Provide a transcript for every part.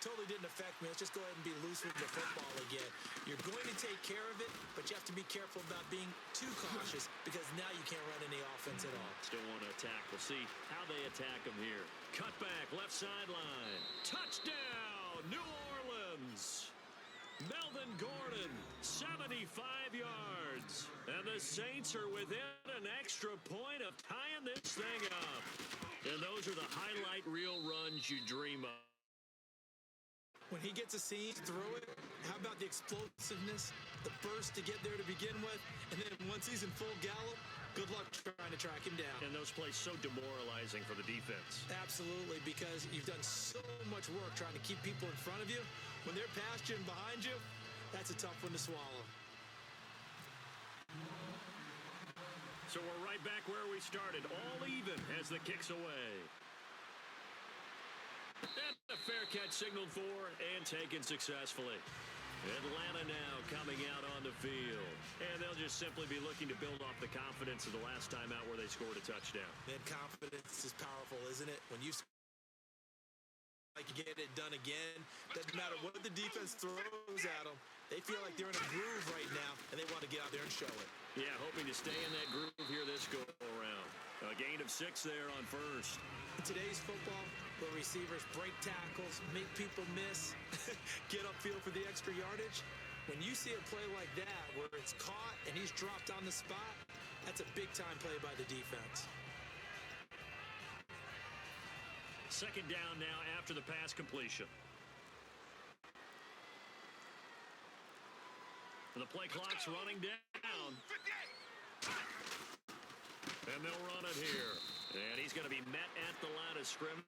totally didn't affect me. Let's just go ahead and be loose with the football again. You're going to take care of it, but you have to be careful about being too cautious because now you can't run any offense at all. Still want to attack. We'll see how they attack them here. Cutback, left sideline. Touchdown, New Orleans. Melvin Gordon, 75 yards. And the Saints are within an extra point of tying this thing up. And those are the highlight reel runs you dream of. When he gets a seam through it, how about the explosiveness, the burst to get there to begin with, and then once he's in full gallop, good luck trying to track him down. And those plays so demoralizing for the defense. Absolutely, because you've done so much work trying to keep people in front of you. When they're past you and behind you, that's a tough one to swallow. So we're right back where we started, all even as the kick's away. And a fair catch signaled for and taken successfully. Atlanta now coming out on the field. And they'll just simply be looking to build off the confidence of the last time out where they scored a touchdown. Man, confidence is powerful, isn't it? When you like you get it done again, doesn't matter what the defense throws at them. They feel like they're in a groove right now, and they want to get out there and show it. Yeah, hoping to stay in that groove here this go-around. A gain of 6 there on first. In today's football, where receivers break tackles, make people miss, get upfield for the extra yardage, when you see a play like that where it's caught and he's dropped on the spot, that's a big-time play by the defense. Second down now after the pass completion. The play clock's running down. And they'll run it here. And he's going to be met at the line of scrimmage.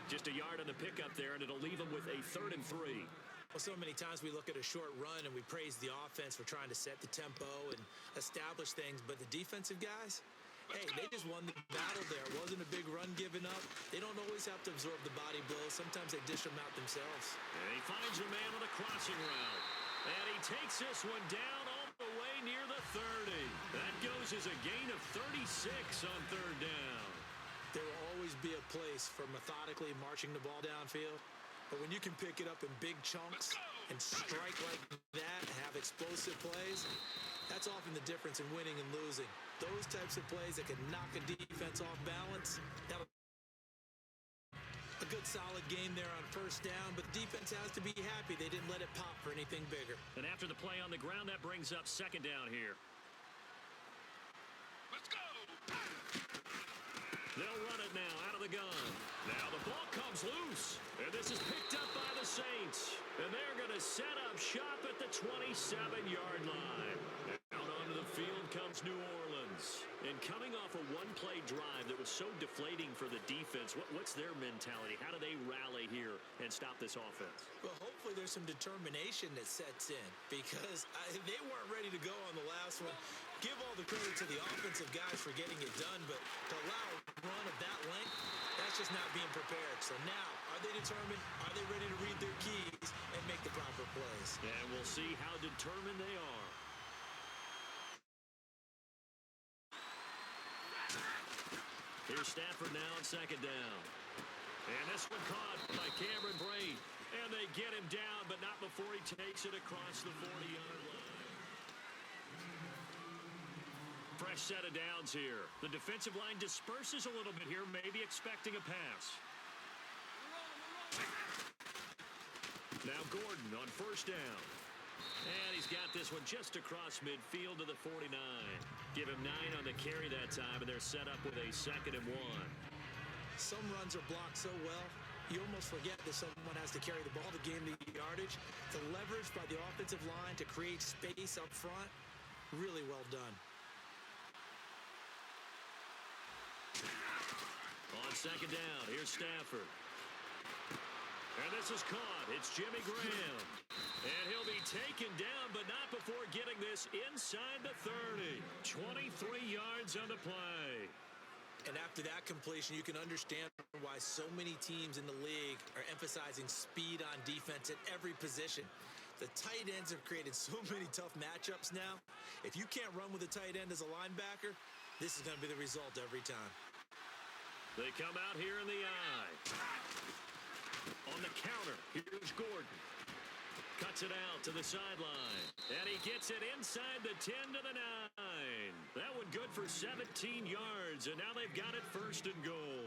Just a yard on the pickup there, and it'll leave him with a 3rd and 3. Well, so many times we look at a short run and we praise the offense for trying to set the tempo and establish things, but the defensive guys, hey, they just won the battle there. It wasn't a big run given up. They don't always have to absorb the body blows. Sometimes they dish them out themselves. And he finds a man on the crossing route. And he takes this one down all the way near the 30. That goes as a gain of 36 on 3rd down. There will always be a place for methodically marching the ball downfield. But when you can pick it up in big chunks and strike like that and have explosive plays, that's often the difference in winning and losing. Those types of plays that can knock a defense off balance, that'll a good solid game there on 1st down, but the defense has to be happy they didn't let it pop for anything bigger. And after the play on the ground, that brings up 2nd down here. Let's go! They'll run it now out of the gun. Now the ball comes loose. And this is picked up by the Saints. And they're going to set up shop at the 27-yard line. Out onto the field comes New Orleans. And coming off a one-play drive that was so deflating for the defense, what's their mentality? How do they rally here and stop this offense? Well, hopefully there's some determination that sets in because they weren't ready to go on the last one. Give all the credit to the offensive guys for getting it done, but to allow a run of that length, that's just not being prepared. So now, are they determined? Are they ready to read their keys and make the proper plays? And we'll see how determined they are. Here's Stafford now on 2nd down. And this one caught by Cameron Brate. And they get him down, but not before he takes it across the 40-yard line. Fresh set of downs here. The defensive line disperses a little bit here, maybe expecting a pass. Now Gordon on 1st down. And he's got this one just across midfield to the 49. Give him 9 on the carry that time, and they're set up with a 2nd and 1. Some runs are blocked so well, you almost forget that someone has to carry the ball to gain the yardage. The leverage by the offensive line to create space up front, really well done. On 2nd down, here's Stafford. And this is caught. It's Jimmy Graham. And he'll be taken down, but not before getting this inside the 30. 23 yards on the play. And after that completion, you can understand why so many teams in the league are emphasizing speed on defense at every position. The tight ends have created so many tough matchups now. If you can't run with a tight end as a linebacker, this is going to be the result every time. They come out here in the eye. Cuts it out to the sideline. And he gets it inside the 10 to the 9. That one good for 17 yards, and now they've got it first and goal.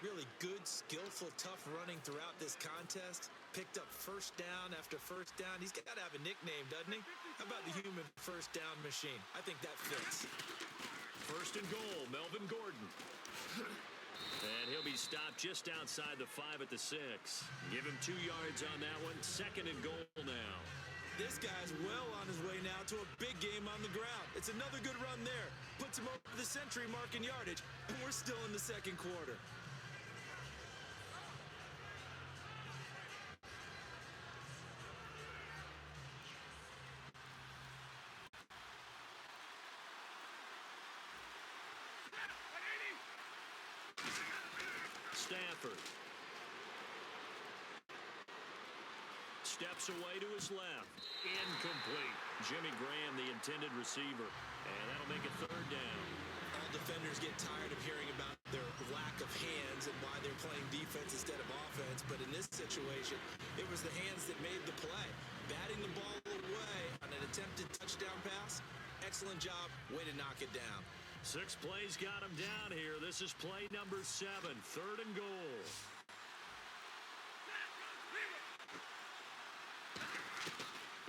Really good, skillful, tough running throughout this contest. Picked up first down after first down. He's got to have a nickname, doesn't he? How about the human first down machine? I think that fits. First and goal, Melvin Gordon. And he'll be stopped just outside the 5 at the 6. Give him 2 yards on that one. Second and goal now. This guy's well on his way now to a big game on the ground. It's another good run there. Puts him over the century mark in yardage, and we're still in the second quarter. Stafford. Steps away to his left. Incomplete. Jimmy Graham, the intended receiver. And that'll make it third down. All defenders get tired of hearing about their lack of hands and why they're playing defense instead of offense. But in this situation, it was the hands that made the play. Batting the ball away on an attempted touchdown pass. Excellent job. Way to knock it down. 6 plays got him down here. This is play number 7. Third and goal.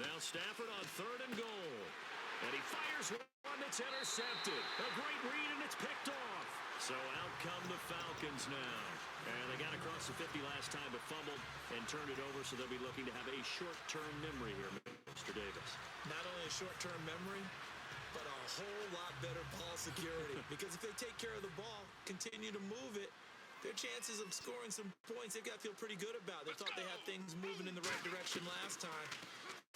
Now Stafford on third and goal. And he fires one that's intercepted. A great read, and it's picked off. So out come the Falcons now. And they got across the 50 last time, but fumbled and turned it over, so they'll be looking to have a short-term memory here, Mr. Davis. Not only a short-term memory, but a whole lot better ball security. Because if they take care of the ball, continue to move it, their chances of scoring some points, they've got to feel pretty good about. They thought they had things moving in the right direction last time.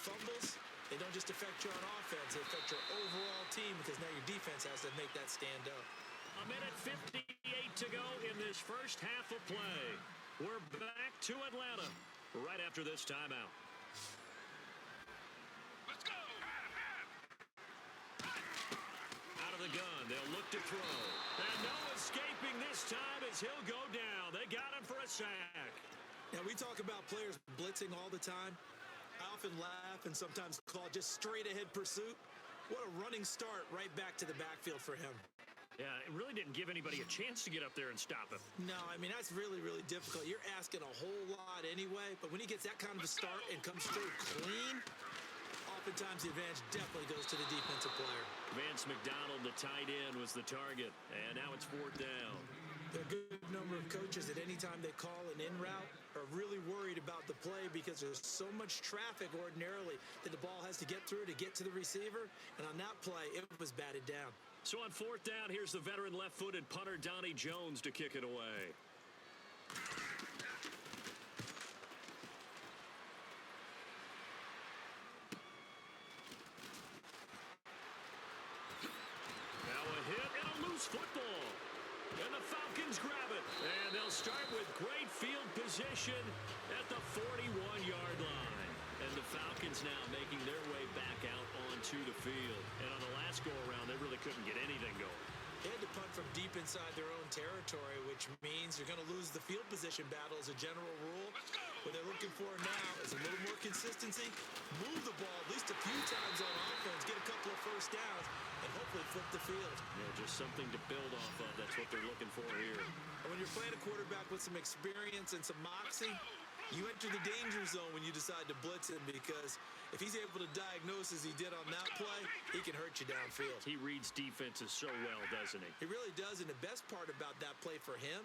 Fumbles, they don't just affect you on offense, they affect your overall team because now your defense has to make that stand up. A minute 58 to go in this first half of play. We're back to Atlanta right after this timeout. Let's go! Out of the gun, they'll look to throw. And no escaping this time as he'll go down. They got him for a sack. Now, we talk about players blitzing all the time. I often laugh and sometimes call it just straight-ahead pursuit. What a running start right back to the backfield for him. Yeah, it really didn't give anybody a chance to get up there and stop him. No, I mean, that's really, really difficult. You're asking a whole lot anyway, but when he gets that kind of a start and comes through clean, oftentimes the advantage definitely goes to the defensive player. Vance McDonald, the tight end, was the target, and now it's fourth down. There are a good number of coaches that anytime they call an in route are really worried about the play because there's so much traffic ordinarily that the ball has to get through to get to the receiver. And on that play, it was batted down. So on fourth down, here's the veteran left-footed punter Donnie Jones to kick it away. Now a hit and a loose football. And the Falcons grab it. And they'll start with great field position at the 41-yard line. And the Falcons now making their way back out onto the field. And on the last go-around, they really couldn't get anything going. They had to punt from deep inside their own territory, which means you're going to lose the field position battle as a general rule. What they're looking for now is a little more consistency, move the ball at least a few times on offense, get a couple of first downs, and hopefully flip the field. Yeah, just something to build off of. That's what they're looking for here. And when you're playing a quarterback with some experience and some moxie, you enter the danger zone when you decide to blitz him because if he's able to diagnose as he did on that play, he can hurt you downfield. He reads defenses so well, doesn't he? He really does, and the best part about that play for him,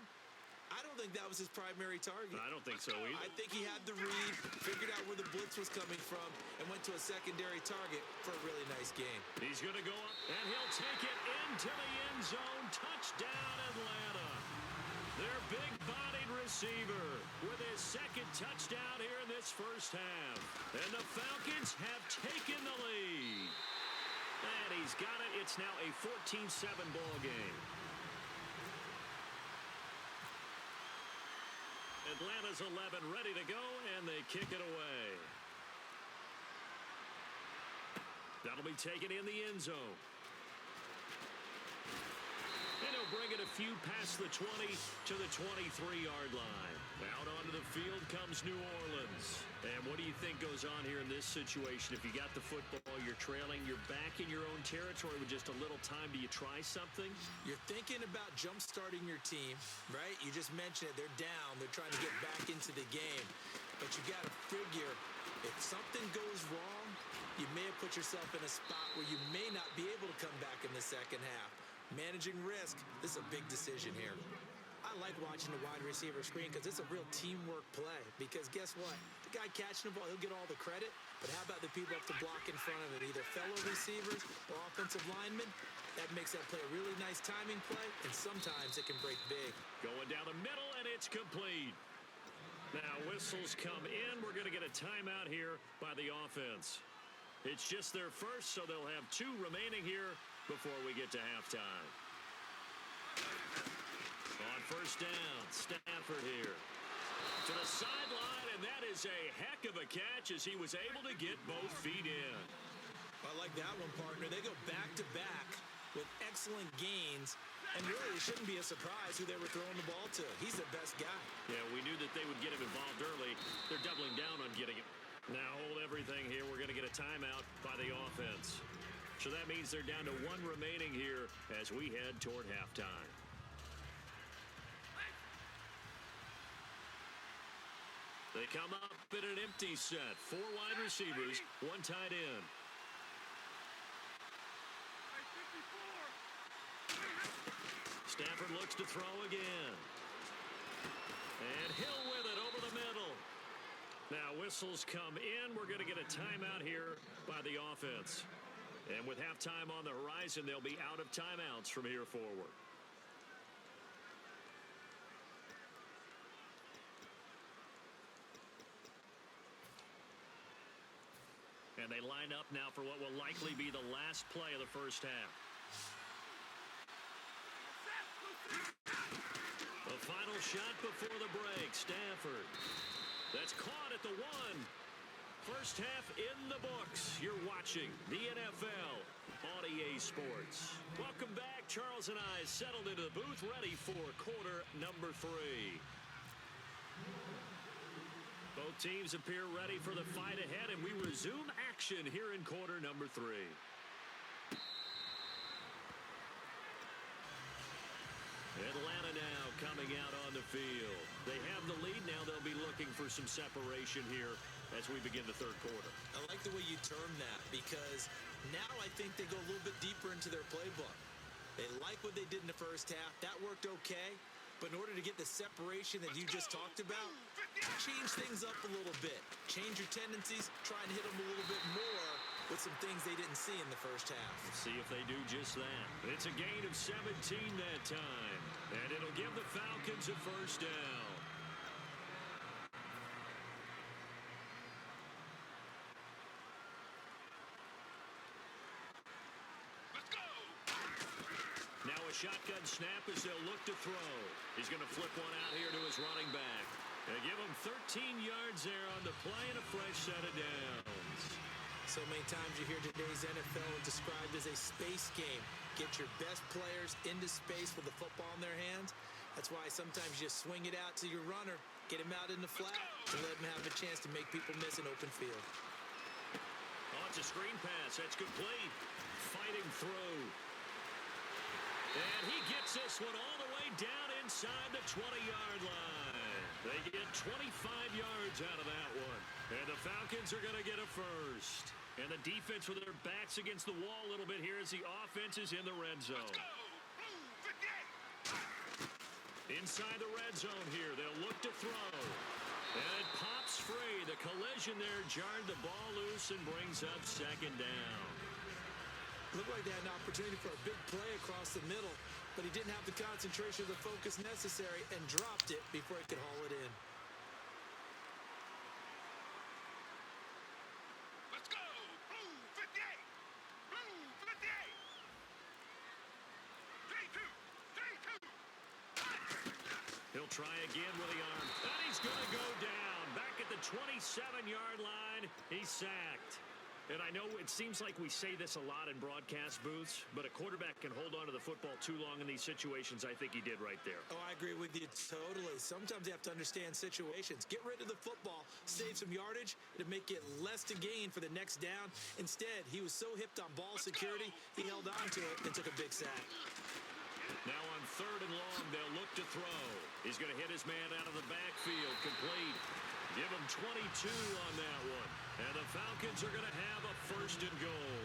I don't think that was his primary target. I don't think so either. I think he had the read, figured out where the blitz was coming from, and went to a secondary target for a really nice game. He's going to go up, and he'll take it into the end zone. Touchdown, Atlanta. Their big-bodied receiver with his second touchdown here in this first half. And the Falcons have taken the lead. And he's got it. It's now a 14-7 ball game. Atlanta's 11 ready to go, and they kick it away. That'll be taken in the end zone. And he'll bring it a few past the 20 to the 23-yard line. Out onto the field comes New Orleans. And what do you think goes on here in this situation? If you got the football, you're trailing, you're back in your own territory with just a little time. Do you try something? You're thinking about jump-starting your team, right? You just mentioned it. They're down. They're trying to get back into the game. But you got to figure, if something goes wrong, you may have put yourself in a spot where you may not be able to come back in the second half. Managing risk, this is a big decision here. I like watching the wide receiver screen because it's a real teamwork play. Because guess what? The guy catching the ball, he'll get all the credit. But how about the people up to block in front of it? Either fellow receivers or offensive linemen. That makes that play a really nice timing play. And sometimes it can break big. Going down the middle, and it's complete. Now whistles come in. We're going to get a timeout here by the offense. It's just their first, so they'll have 2 remaining here before we get to halftime. On first down, Stafford here. To the sideline, and that is a heck of a catch as he was able to get both feet in. I like that one, partner. They go back-to-back with excellent gains. And really, it shouldn't be a surprise who they were throwing the ball to. He's their best guy. Yeah, we knew that they would get him involved early. They're doubling down on getting him. Now hold everything here. We're going to get a timeout by the offense. So that means they're down to 1 remaining here as we head toward halftime. They come up in an empty set. 4 wide receivers, 1 tight end. Stafford looks to throw again. And Hill with it over the middle. Now whistles come in. We're going to get a timeout here by the offense. And with halftime on the horizon, they'll be out of timeouts from here forward. And they line up now for what will likely be the last play of the first half. The final shot before the break, Stafford. That's caught at the 1. First half in the books. You're watching the NFL on EA Sports. Welcome back. Charles and I settled into the booth, ready for quarter number 3. Both teams appear ready for the fight ahead, and we resume action here in quarter number 3. Atlanta now coming out on the field. They have the lead now. They'll be looking for some separation here as we begin the third quarter. I like the way you term that because now I think they go a little bit deeper into their playbook. They like what they did in the first half. That worked okay. But in order to get the separation that you just talked about, change things up a little bit. Change your tendencies. Try and hit them a little bit more with some things they didn't see in the first half. Let's see if they do just that. It's a gain of 17 that time. And it'll give the Falcons a first down. Now a shotgun snap as they'll look to throw. He's going to flip one out here to his running back. They give him 13 yards there on the play and a fresh set of downs. So many times you hear today's NFL described as a space game. Get your best players into space with the football in their hands. That's why sometimes you just swing it out to your runner, get him out in the flat, and let him have a chance to make people miss an open field. Oh, it's a screen pass. That's complete. Fighting through. And he gets this one all the way down inside the 20-yard line. They get 25 yards out of that one. And the Falcons are going to get a first. And the defense with their backs against the wall a little bit here as the offense is in the red zone. Inside the red zone here, they'll look to throw. And it pops free. The collision there jarred the ball loose and brings up second down. Looked like they had an opportunity for a big play across the middle, but he didn't have the concentration or the focus necessary and dropped it before he could haul it in. Let's go! Blue 58! Blue 58! 3-2! 3-2! He'll try again with the arm. And he's going to go down. Back at the 27-yard line, he's sacked. And I know it seems like we say this a lot in broadcast booths, but a quarterback can hold on to the football too long in these situations. I think he did right there. Oh, I agree with you totally. Sometimes you have to understand situations. Get rid of the football, save some yardage, to make it less to gain for the next down. Instead, he was so hipped on ball security, he held on to it and took a big sack. Now on 3rd and long, they'll look to throw. He's going to hit his man out of the backfield, complete. Give him 22 on that one. And the Falcons are going to have a 1st and goal.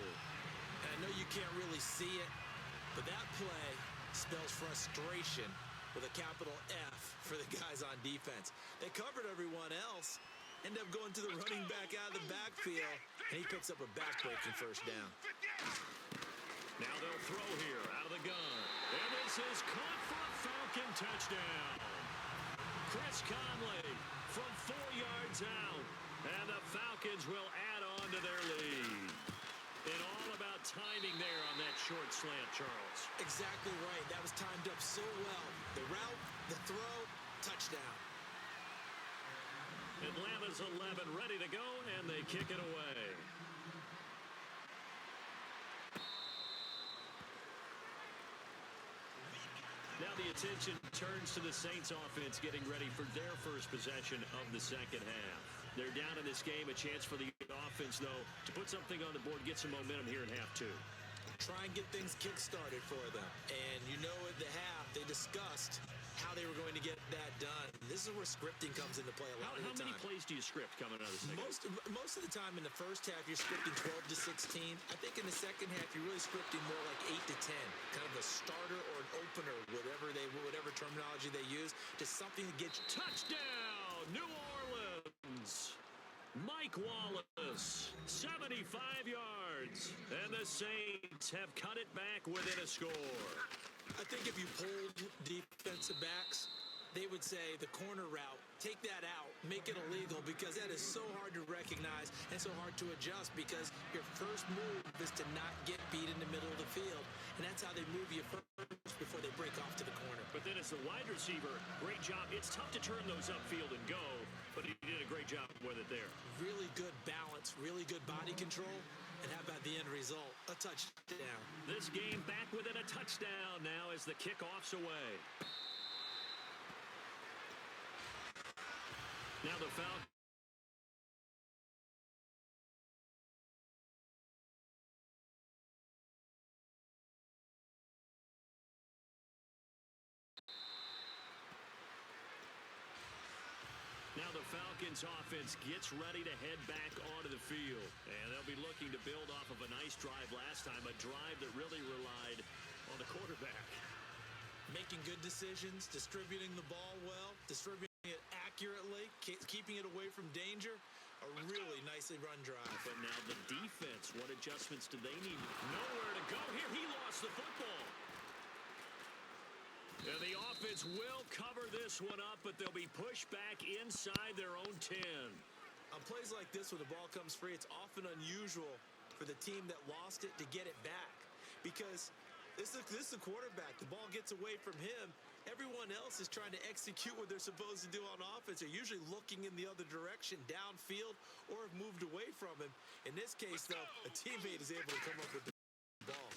I know you can't really see it, but that play spells frustration with a capital F for the guys on defense. They covered everyone else, end up going to the running back out of the backfield, and he picks up a back-breaking 1st down. Now they'll throw here out of the gun. And this is caught for a Falcon touchdown. Chris Conley from 4 yards out. And the Falcons will add on to their lead. And all about timing there on that short slant, Charles. Exactly right. That was timed up so well. The route, the throw, touchdown. Atlanta's 11 ready to go, and they kick it away. Now the attention turns to the Saints offense getting ready for their first possession of the second half. They're down in this game. A chance for the offense, though, to put something on the board, get some momentum here in half 2. Try and get things kick-started for them. And you know at the half, they discussed how they were going to get that done. This is where scripting comes into play a lot of the time. How many plays do you script coming out of the second? Most of the time in the first half, you're scripting 12 to 16. I think in the second half, you're really scripting more like 8 to 10. Kind of a starter or an opener, whatever terminology they use, to something to get you. Touchdown, New Orleans! Mike Wallace, 75 yards. And the Saints have cut it back within a score. I think if you polled defensive backs, they would say the corner route, take that out, make it illegal, because that is so hard to recognize and so hard to adjust, because your first move is to not get beat in the middle of the field. And that's how they move you first before they break off to the corner. But then as the wide receiver, great job. It's tough to turn those upfield and go, but he did a great job with it there. Really good balance, really good body control. And how about the end result? A touchdown. This game back within a touchdown now as the kickoff's away. Now the Falcons. Now the Falcons offense gets ready to head back onto the field. And they'll be looking to build off of a nice drive last time, a drive that really relied on the quarterback. Making good decisions, distributing the ball well, distributing it accurately, keeping it away from danger. A really nicely run drive. But now the defense, what adjustments do they need? Nowhere to go here. He lost the football. And the offense will cover this one up, but they'll be pushed back inside their own 10. On plays like this, when the ball comes free, it's often unusual for the team that lost it to get it back. Because this is a quarterback. The ball gets away from him. Everyone else is trying to execute what they're supposed to do on offense. They're usually looking in the other direction, downfield, or have moved away from him. In this case, though, a teammate is able to come up with the ball.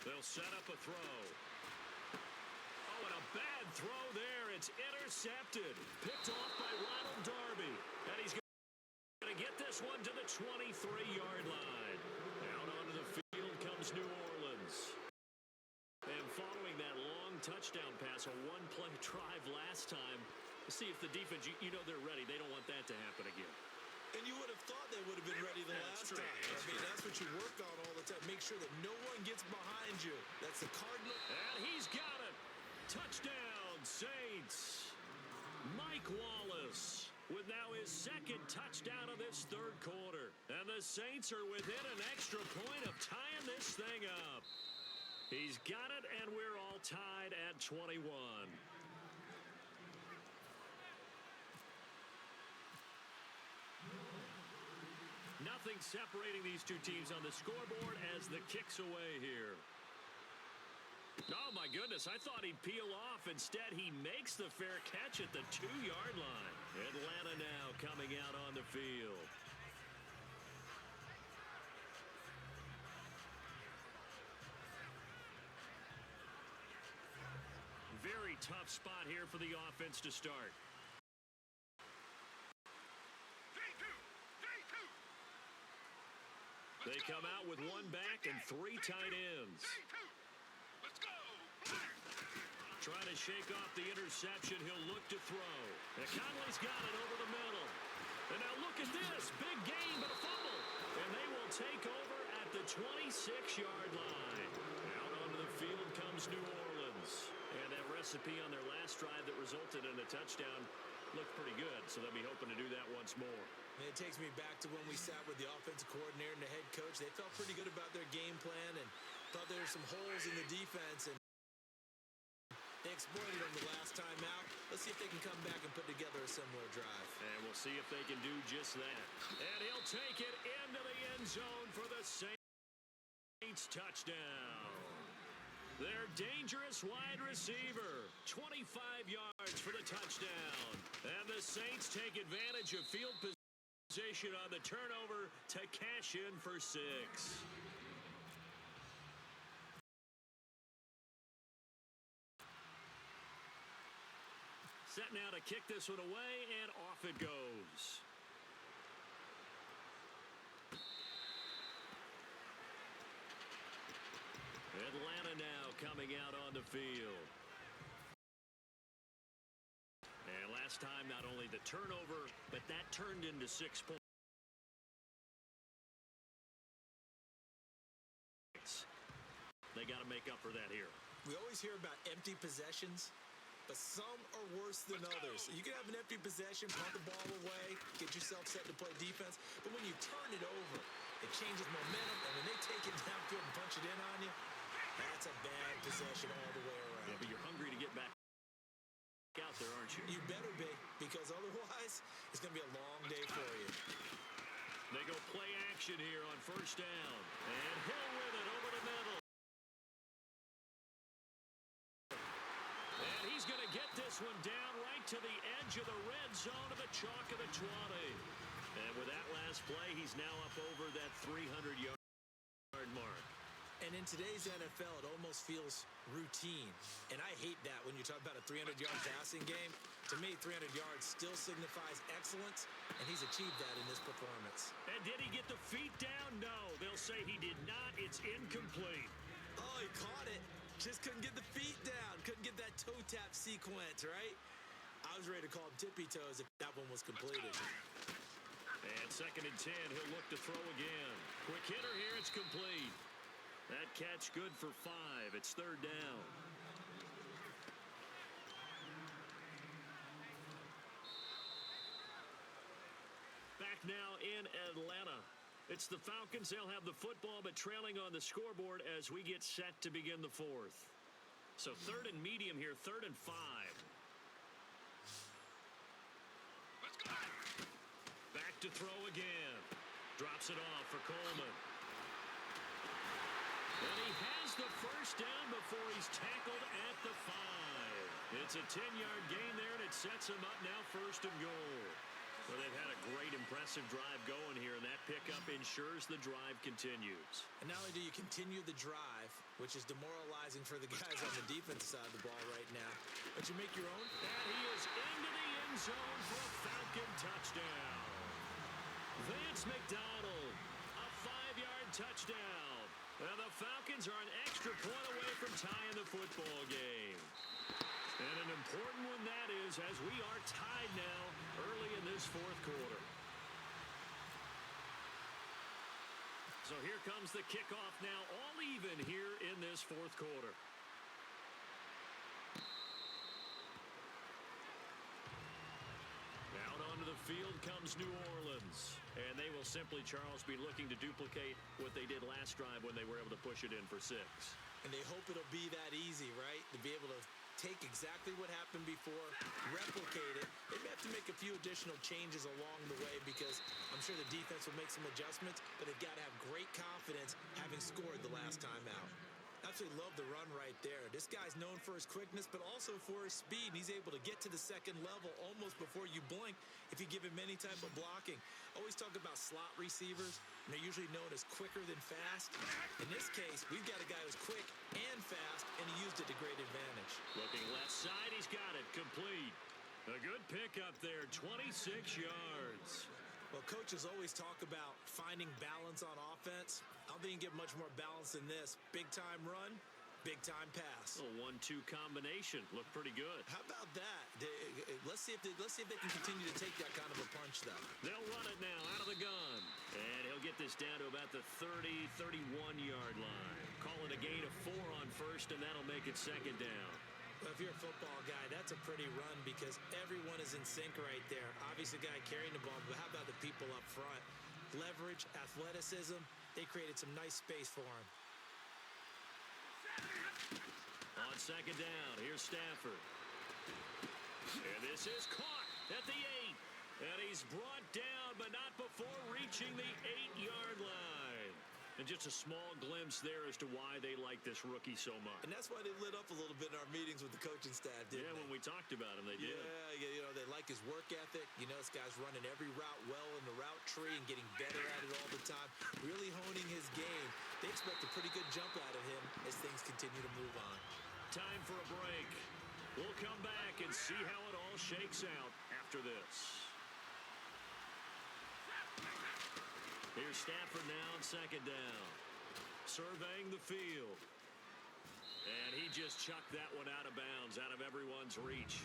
They'll set up a throw. Oh, and a bad throw there. It's intercepted. Picked off by Ronald Darby. And he's going to get this one to the 23-yard line. Out onto the field comes New Orleans. And following that long touchdown pass, a one-play drive last time, see if the defense, you know they're ready. They don't want that to happen again. And you would have thought they would have been ready the last time. I mean, that's what you work on all the time. Make sure that no one gets behind you. That's the Cardinal. And he's got it. Touchdown, Saints. Mike Wallace with now his second touchdown of this third quarter. And the Saints are within an extra point of tying this thing up. He's got it, and we're all tied at 21. Nothing separating these two teams on the scoreboard as the kick's away here. Oh, my goodness, I thought he'd peel off. Instead, he makes the fair catch at the 2-yard line. Atlanta now coming out on the field. tough spot here for the offense to start. They come out with one back and three tight ends. Let's go. Trying to shake off the interception. He'll look to throw. And Conley's got it over the middle. And now look at this. Big gain, but a fumble. And they will take over at the 26-yard line. Out onto the field comes New Orleans. And that recipe on their last drive that resulted in a touchdown looked pretty good. So they'll be hoping to do that once more. And it takes me back to when we sat with the offensive coordinator and the head coach. They felt pretty good about their game plan and thought there were some holes in the defense. And they exploited them the last time out. Let's see if they can come back and put together a similar drive. And we'll see if they can do just that. And he'll take it into the end zone for the Saints touchdown. Their dangerous wide receiver, 25 yards for the touchdown. And the Saints take advantage of field position on the turnover to cash in for 6. Set now to kick this one away, and off it goes. Atlanta now coming out on the field. And last time, not only the turnover, but that turned into 6 points. They got to make up for that here. We always hear about empty possessions, but some are worse than others. You can have an empty possession, punt the ball away, get yourself set to play defense, but when you turn it over, it changes momentum, and when they take it downfield and punch it in on you, that's a bad possession all the way around. Yeah, but you're hungry to get back out there, aren't you? You better be, because otherwise, it's going to be a long day for you. They go play action here on first down. And Hill with it over the middle. And he's going to get this one down right to the edge of the red zone of the chalk of the 20. And with that last play, he's now up over that 300-yard mark. And in today's NFL, it almost feels routine. And I hate that when you talk about a 300-yard passing game. To me, 300 yards still signifies excellence, and he's achieved that in this performance. And did he get the feet down? No. They'll say he did not. It's incomplete. Oh, he caught it. Just couldn't get the feet down. Couldn't get that toe tap sequence, right? I was ready to call him tippy toes if that one was completed. And 2nd and 10, he'll look to throw again. Quick hitter here, it's complete. That catch good for 5. It's 3rd down. Back now in Atlanta. It's the Falcons. They'll have the football, but trailing on the scoreboard as we get set to begin the 4th. So 3rd and medium here, 3rd and 5. Let's go. Back to throw again. Drops it off for Coleman. And he has the first down before he's tackled at the 5. It's a 10-yard gain there, and it sets him up now 1st and goal. Well, they've had a great, impressive drive going here, and that pickup ensures the drive continues. And not only do you continue the drive, which is demoralizing for the guys on the defense side of the ball right now, but you make your own. And he is into the end zone for a Falcon touchdown. Vance McDonald, a 5-yard touchdown. And the Falcons are an extra point away from tying the football game. And an important one that is, as we are tied now early in this 4th quarter. So here comes the kickoff now, all even here in this 4th quarter. Out onto the field comes New Orleans. And they will simply, Charles, be looking to duplicate what they did last drive when they were able to push it in for 6. And they hope it'll be that easy, right? To be able to take exactly what happened before, replicate it. They may have to make a few additional changes along the way because I'm sure the defense will make some adjustments, but they've got to have great confidence having scored the last time out. Now, absolutely love the run right there. This guy's known for his quickness, but also for his speed. He's able to get to the second level almost before you blink if you give him any type of blocking. Always talk about slot receivers, and they're usually known as quicker than fast. In this case, we've got a guy who's quick and fast, and he used it to great advantage. Looking left side, he's got it. Complete. A good pick up there, 26 yards. Well, coaches always talk about finding balance on offense. I don't think you can get much more balance than this. Big-time run, big-time pass. A 1-2 combination. Looked pretty good. How about that? Let's see if they can continue to take that kind of a punch, though. They'll run it now out of the gun. And he'll get this down to about the 30, 31-yard line. Call it a gain of 4 on first, and that'll make it second down. Well, if you're a football guy, that's a pretty run because everyone is in sync right there. Obviously, the guy carrying the ball, but how about the people up front? Leverage, athleticism, they created some nice space for him. On second down, here's Stafford. And this is caught at the 8. And he's brought down, but not before reaching the 8-yard line. And just a small glimpse there as to why they like this rookie so much. And that's why they lit up a little bit in our meetings with the coaching staff, didn't they? Yeah, when we talked about him, they did. Yeah, you know, they like his work ethic. You know, this guy's running every route well in the route tree and getting better at it all the time, really honing his game. They expect a pretty good jump out of him as things continue to move on. Time for a break. We'll come back and see how it all shakes out after this. Here's Stafford now on second down. Surveying the field. And he just chucked that one out of bounds, out of everyone's reach.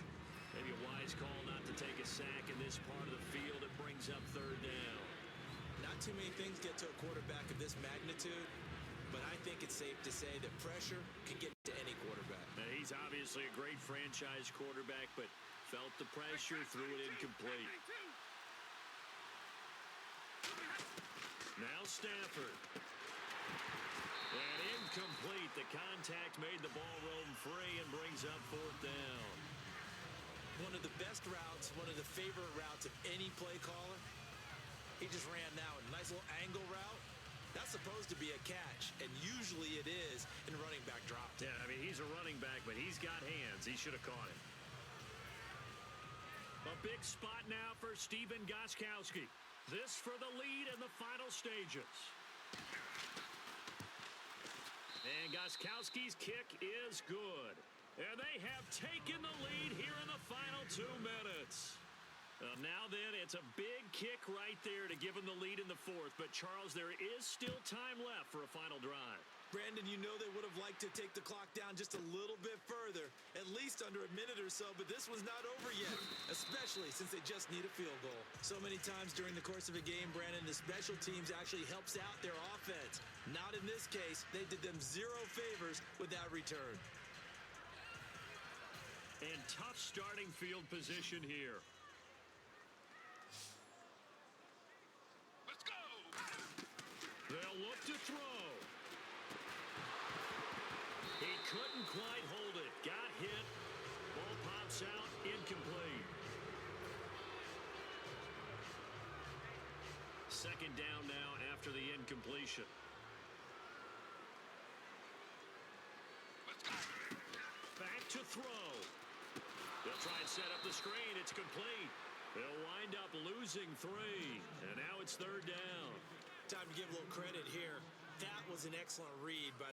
Maybe a wise call not to take a sack in this part of the field. It brings up third down. Not too many things get to a quarterback of this magnitude, but I think it's safe to say that pressure can get to any quarterback. Now, he's obviously a great franchise quarterback, but felt the pressure, threw it incomplete. Now Stafford. And incomplete. The contact made the ball roam free and brings up fourth down. One of the best routes, one of the favorite routes of any play caller. He just ran that one. Nice little angle route. That's supposed to be a catch, and usually it is in running back drop. Yeah, I mean, he's a running back, but he's got hands. He should have caught it. A big spot now for Stephen Gostkowski. This for the lead in the final stages. And Gostkowski's kick is good. And they have taken the lead here in the final 2 minutes. Now then, it's a big kick right there to give them the lead in the fourth. But, Charles, there is still time left for a final drive. Brandon, you know they would have liked to take the clock down just a little bit further, at least under a minute or so, but this one's not over yet, especially since they just need a field goal. So many times during the course of a game, Brandon, the special teams actually helps out their offense. Not in this case. They did them zero favors with that return. And tough starting field position here. Let's go! They'll look to throw. He couldn't quite hold it. Got hit. Ball pops out. Incomplete. Second down now after the incompletion. Let's go! Back to throw. They'll try and set up the screen. It's complete. They'll wind up losing 3. And now it's third down. Time to give a little credit here. That was an excellent read by